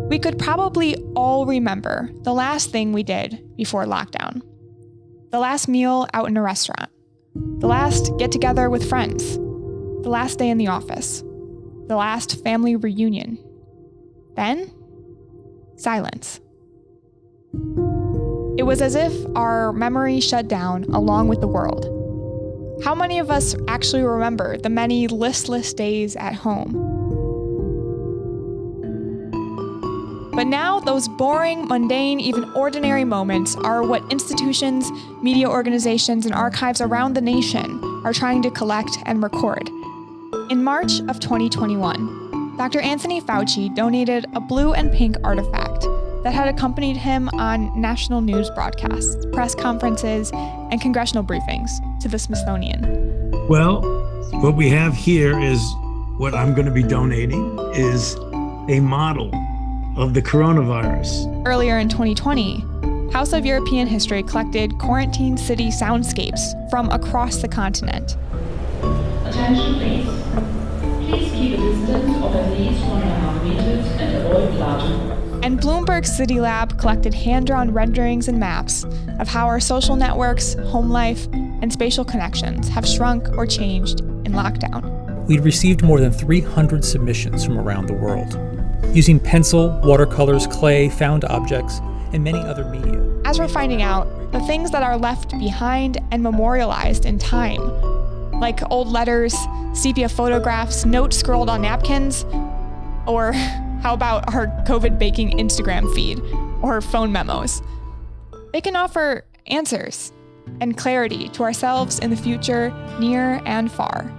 We could probably all remember the last thing we did before lockdown. The last meal out in a restaurant. The last get-together with friends. The last day in the office. The last family reunion. Then, silence. It was as if our memory shut down along with the world. How many of us actually remember the many listless days at home? But now those boring, mundane, even ordinary moments are what institutions, media organizations, and archives around the nation are trying to collect and record. In March of 2021, Dr. Anthony Fauci donated a blue and pink artifact that had accompanied him on national news broadcasts, press conferences, and congressional briefings to the Smithsonian. Well, what we have here is what I'm going to be donating is a model of the coronavirus. Earlier in 2020, House of European History collected quarantine city soundscapes from across the continent. Attention please. Please keep a distance of at least 1.5 meters and avoid larger. And Bloomberg City Lab collected hand-drawn renderings and maps of how our social networks, home life, and spatial connections have shrunk or changed in lockdown. We'd received more than 300 submissions from around the world, using pencil, watercolors, clay, found objects, and many other media. As we're finding out, the things that are left behind and memorialized in time, like old letters, sepia photographs, notes scrolled on napkins, or how about our COVID baking Instagram feed, or phone memos? They can offer answers and clarity to ourselves in the future, near and far.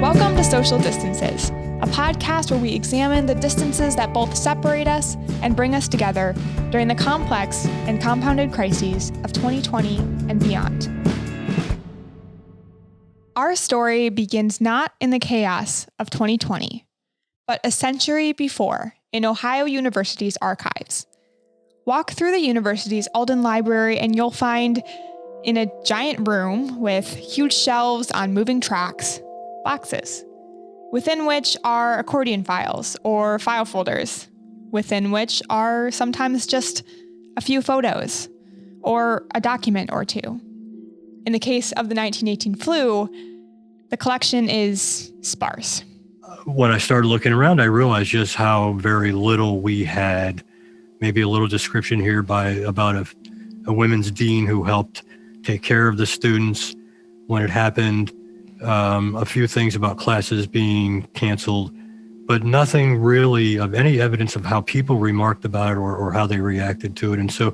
Welcome to Social Distances, a podcast where we examine the distances that both separate us and bring us together during the complex and compounded crises of 2020 and beyond. Our story begins not in the chaos of 2020, but a century before in Ohio University's archives. Walk through the university's Alden Library and you'll find, in a giant room with huge shelves on moving tracks, boxes, within which are accordion files or file folders, within which are sometimes just a few photos or a document or two. In the case of the 1918 flu, the collection is sparse. When I started looking around, I realized just how very little we had. Maybe a little description here about a women's dean who helped take care of the students when it happened. A few things about classes being canceled, but nothing really of any evidence of how people remarked about it or how they reacted to it. And so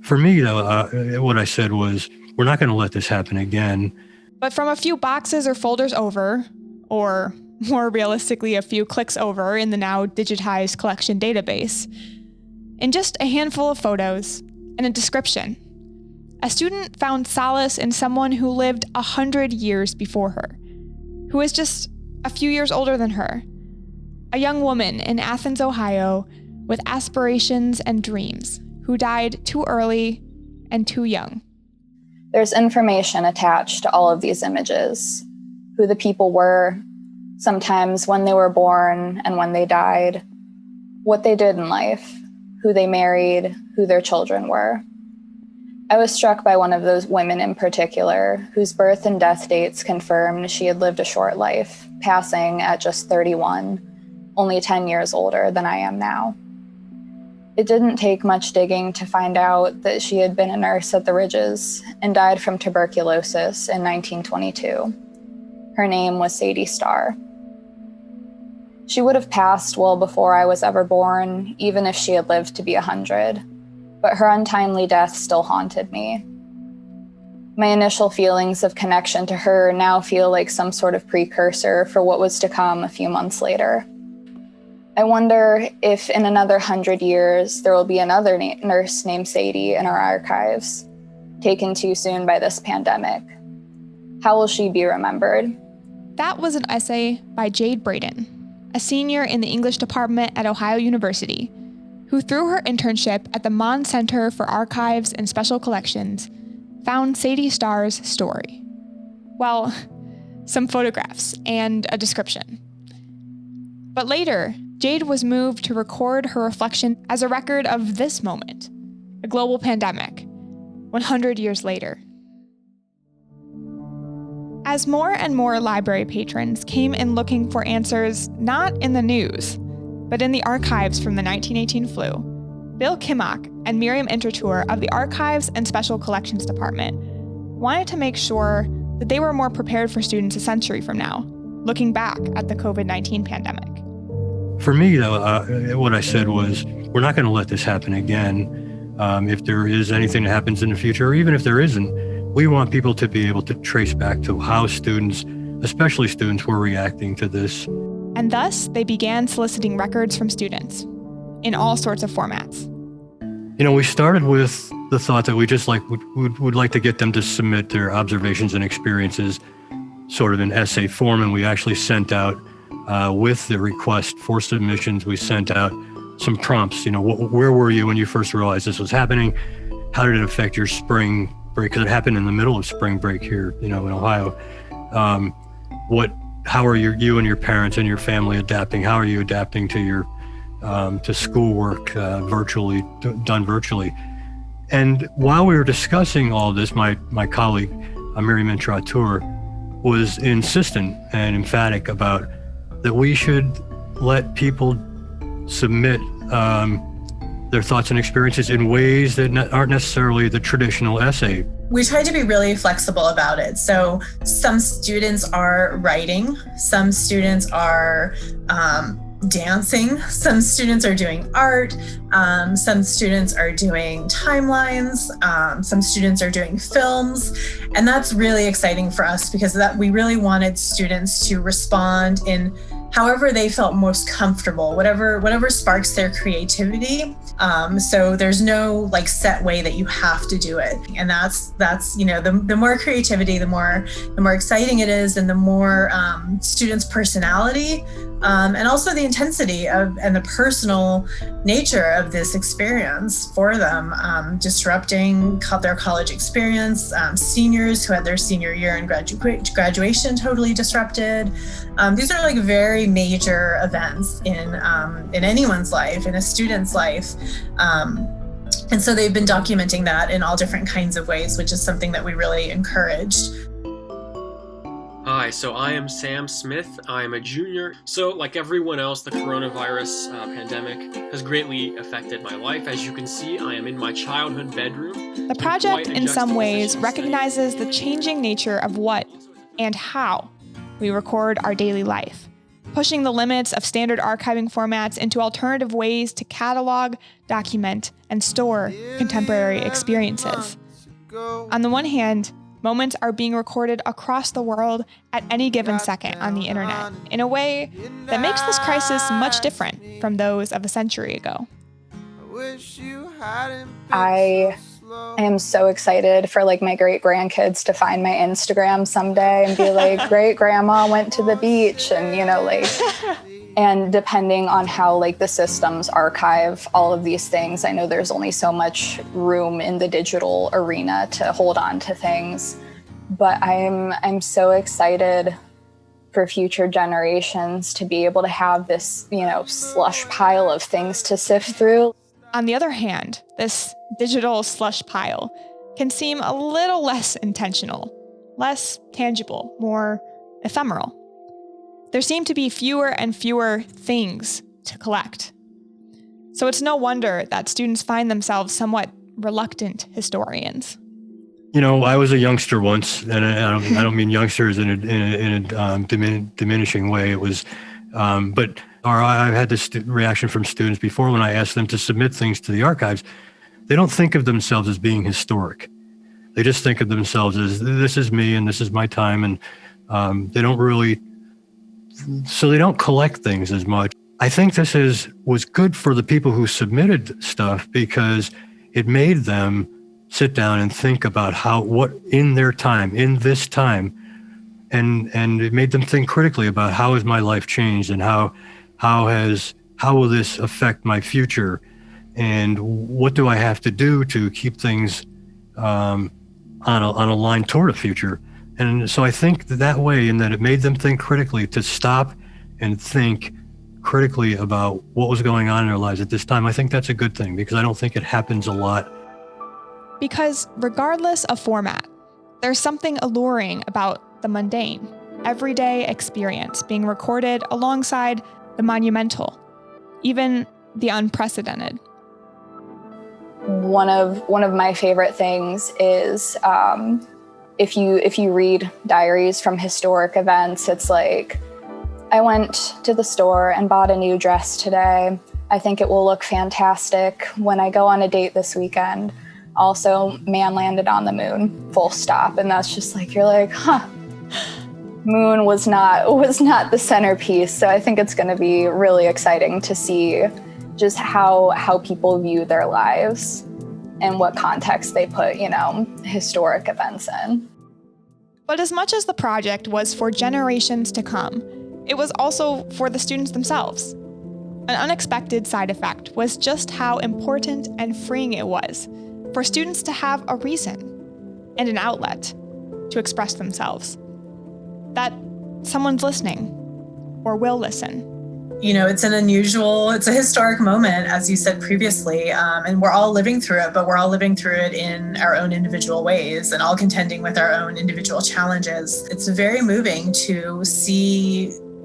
for me, though, what I said was, we're not going to let this happen again. But from a few boxes or folders over, or more realistically, a few clicks over in the now digitized collection database, in just a handful of photos and a description, a student found solace in someone who lived 100 years before her, who was just a few years older than her, a young woman in Athens, Ohio, with aspirations and dreams, who died too early and too young. There's information attached to all of these images, who the people were, sometimes when they were born and when they died, what they did in life, who they married, who their children were. I was struck by one of those women in particular, whose birth and death dates confirmed she had lived a short life, passing at just 31, only 10 years older than I am now. It didn't take much digging to find out that she had been a nurse at the Ridges and died from tuberculosis in 1922. Her name was Sadie Starr. She would have passed well before I was ever born, even if she had lived to be 100. But her untimely death still haunted me. My initial feelings of connection to her now feel like some sort of precursor for what was to come a few months later. I wonder if in another 100 years, there will be another nurse named Sadie in our archives, taken too soon by this pandemic. How will she be remembered? That was an essay by Jade Braden, a senior in the English department at Ohio University, who through her internship at the Mon Center for Archives and Special Collections, found Sadie Starr's story. Well, some photographs, and a description. But later, Jade was moved to record her reflection as a record of this moment, a global pandemic, 100 years later. As more and more library patrons came in looking for answers not in the news, but in the archives from the 1918 flu, Bill Kimok and Miriam Intrator of the Archives and Special Collections Department wanted to make sure that they were more prepared for students a century from now, looking back at the COVID-19 pandemic. For me, though, what I said was, we're not going to let this happen again. If there is anything that happens in the future, or even if there isn't, we want people to be able to trace back to how students, especially students, were reacting to this. And thus, they began soliciting records from students in all sorts of formats. We started with the thought that we just would like to get them to submit their observations and experiences sort of in essay form, and we actually sent out, with the request for submissions, we sent out some prompts. Where were you when you first realized this was happening? How did it affect your spring break? Because it happened in the middle of spring break here, in Ohio. How are you and your parents and your family adapting? How are you adapting to your to schoolwork done virtually? And while we were discussing all this, my colleague, Miriam Intrator, was insistent and emphatic about that we should let people submit their thoughts and experiences in ways that aren't necessarily the traditional essay. We tried to be really flexible about it. So some students are writing, some students are dancing, some students are doing art, some students are doing timelines, some students are doing films. And that's really exciting for us because we really wanted students to respond in however they felt most comfortable, whatever sparks their creativity. So there's no set way that you have to do it. And that's the more creativity, the more exciting it is, and the more students' personality, and also the intensity and the personal nature of this experience for them, disrupting their college experience, seniors who had their senior year and graduation totally disrupted. These are very major events in anyone's life, in a student's life. And so they've been documenting that in all different kinds of ways, which is something that we really encouraged. Hi, so I am Sam Smith. I'm a junior. So like everyone else, the coronavirus pandemic has greatly affected my life. As you can see, I am in my childhood bedroom. The project, in some ways, recognizes the changing nature of what and how we record our daily life, pushing the limits of standard archiving formats into alternative ways to catalog, document, and store contemporary experiences. On the one hand, moments are being recorded across the world at any given second on the internet in a way that makes this crisis much different from those of a century ago. I am so excited for my great grandkids to find my Instagram someday and be like, great grandma went to the beach, and and depending on how the systems archive all of these things, I know there's only so much room in the digital arena to hold on to things, but I'm so excited for future generations to be able to have this, slush pile of things to sift through. On the other hand, this digital slush pile can seem a little less intentional, less tangible, more ephemeral. There seem to be fewer and fewer things to collect. So it's no wonder that students find themselves somewhat reluctant historians. I was a youngster once, and I don't mean youngsters in a diminishing way. It was, I've had this reaction from students before when I asked them to submit things to the archives. They don't think of themselves as being historic. They just think of themselves as, this is me and this is my time, and they don't really. So they don't collect things as much. I think this was good for the people who submitted stuff because it made them sit down and think about what in their time, in this time, and it made them think critically about how has my life changed and how will this affect my future, and what do I have to do to keep things on a line toward a future And so I think that way, in that it made them think critically, to stop and think critically about what was going on in their lives at this time. I think that's a good thing, because I don't think it happens a lot. Because regardless of format, there's something alluring about the mundane, everyday experience being recorded alongside the monumental, even the unprecedented. One of my favorite things is if you read diaries from historic events, it's like, I went to the store and bought a new dress today. I think it will look fantastic when I go on a date this weekend. Also, man landed on the moon, full stop. And that's just like, you're like, moon was not the centerpiece. So I think it's going to be really exciting to see just how people view their lives and what context they put, historic events in. But as much as the project was for generations to come, it was also for the students themselves. An unexpected side effect was just how important and freeing it was for students to have a reason and an outlet to express themselves. That someone's listening or will listen. It's a historic moment, as you said previously, and we're all living through it, but we're all living through it in our own individual ways and all contending with our own individual challenges. It's very moving to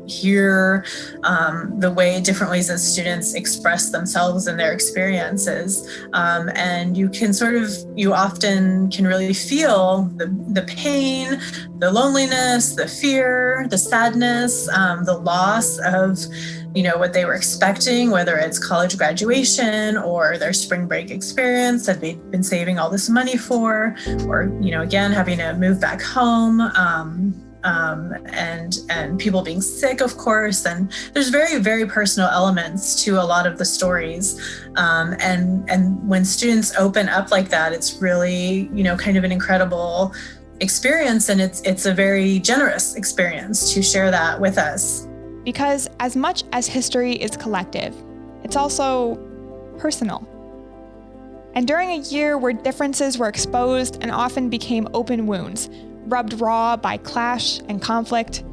hear the different ways that students express themselves and their experiences. And you often can really feel the pain, the loneliness, the fear, the sadness, the loss of what they were expecting, whether it's college graduation or their spring break experience that they've been saving all this money for, or, again, having to move back home, and people being sick, of course. And there's very, very personal elements to a lot of the stories. And when students open up like that, it's really, kind of an incredible experience. And it's a very generous experience to share that with us. Because as much as history is collective, it's also personal. And during a year where differences were exposed and often became open wounds, rubbed raw by clash and conflict,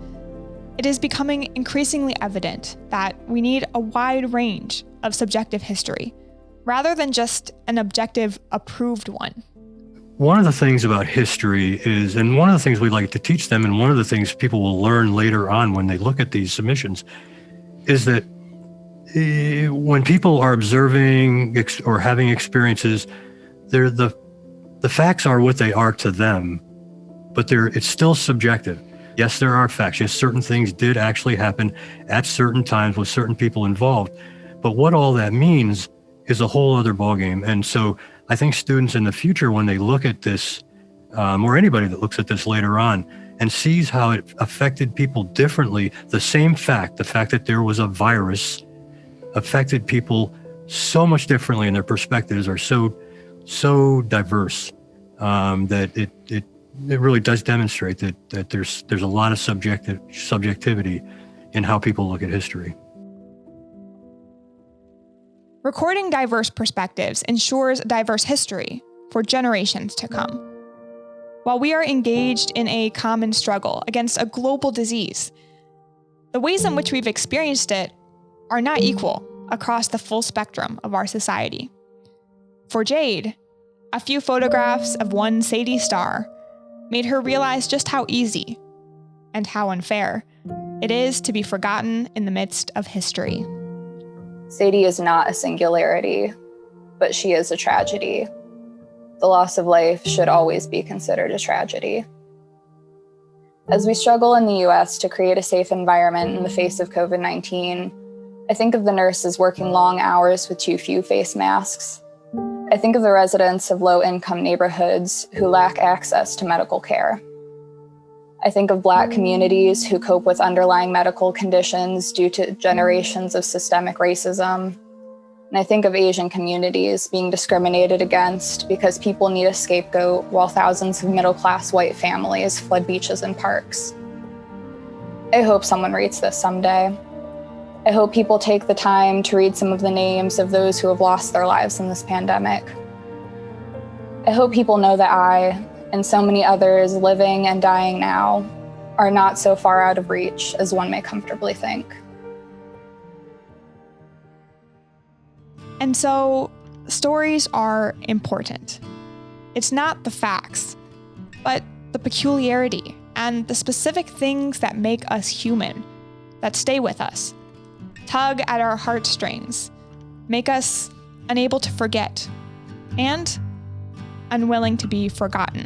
it is becoming increasingly evident that we need a wide range of subjective history, rather than just an objective, approved one. One of the things about history is, and one of the things we like to teach them, and one of the things people will learn later on when they look at these submissions, is that when people are observing or having experiences, the facts are what they are to them, but it's still subjective. Yes, there are facts. Yes, certain things did actually happen at certain times with certain people involved. But what all that means is a whole other ballgame. And so I think students in the future, when they look at this, or anybody that looks at this later on and sees how it affected people differently, the same fact, the fact that there was a virus, affected people so much differently, and their perspectives are so diverse, that it really does demonstrate that there's a lot of subjectivity in how people look at history. Recording diverse perspectives ensures diverse history for generations to come. While we are engaged in a common struggle against a global disease, the ways in which we've experienced it are not equal across the full spectrum of our society. For Jade, a few photographs of one Sadie Starr made her realize just how easy and how unfair it is to be forgotten in the midst of history. Sadie is not a singularity, but she is a tragedy. The loss of life should always be considered a tragedy. As we struggle in the US to create a safe environment in the face of COVID-19, I think of the nurses working long hours with too few face masks. I think of the residents of low-income neighborhoods who lack access to medical care. I think of Black communities who cope with underlying medical conditions due to generations of systemic racism. And I think of Asian communities being discriminated against because people need a scapegoat while thousands of middle-class white families flood beaches and parks. I hope someone reads this someday. I hope people take the time to read some of the names of those who have lost their lives in this pandemic. I hope people know that I, and so many others living and dying now are not so far out of reach as one may comfortably think. And so, stories are important. It's not the facts, but the peculiarity and the specific things that make us human, that stay with us, tug at our heartstrings, make us unable to forget, and unwilling to be forgotten.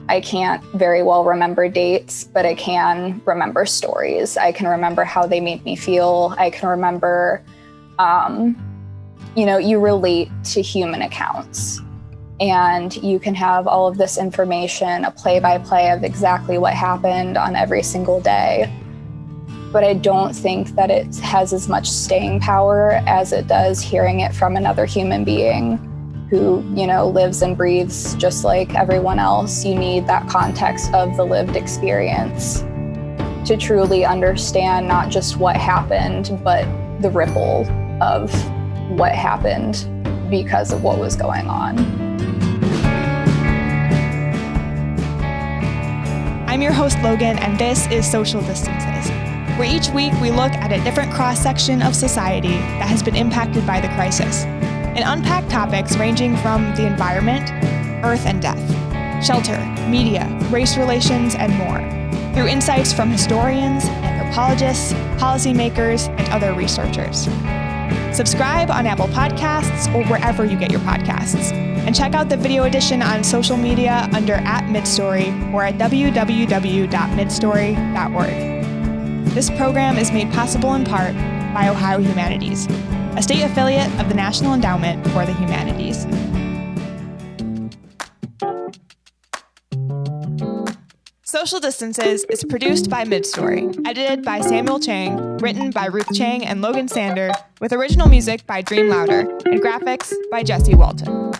I can't very well remember dates, but I can remember stories. I can remember how they made me feel. I can remember, you relate to human accounts. And you can have all of this information, a play-by-play of exactly what happened on every single day. But I don't think that it has as much staying power as it does hearing it from another human being who, lives and breathes just like everyone else. You need that context of the lived experience to truly understand not just what happened, but the ripple of what happened because of what was going on. I'm your host, Logan, and this is Social Distances, where each week we look at a different cross-section of society that has been impacted by the crisis and unpack topics ranging from the environment, earth and death, shelter, media, race relations, and more, through insights from historians, anthropologists, policymakers, and other researchers. Subscribe on Apple Podcasts or wherever you get your podcasts. And check out the video edition on social media under @Midstory or at www.midstory.org. This program is made possible in part by Ohio Humanities, a state affiliate of the National Endowment for the Humanities. Social Distances is produced by Midstory, edited by Samuel Chang, written by Ruth Chang and Logan Sander, with original music by Dream Louder, and graphics by Jesse Walton.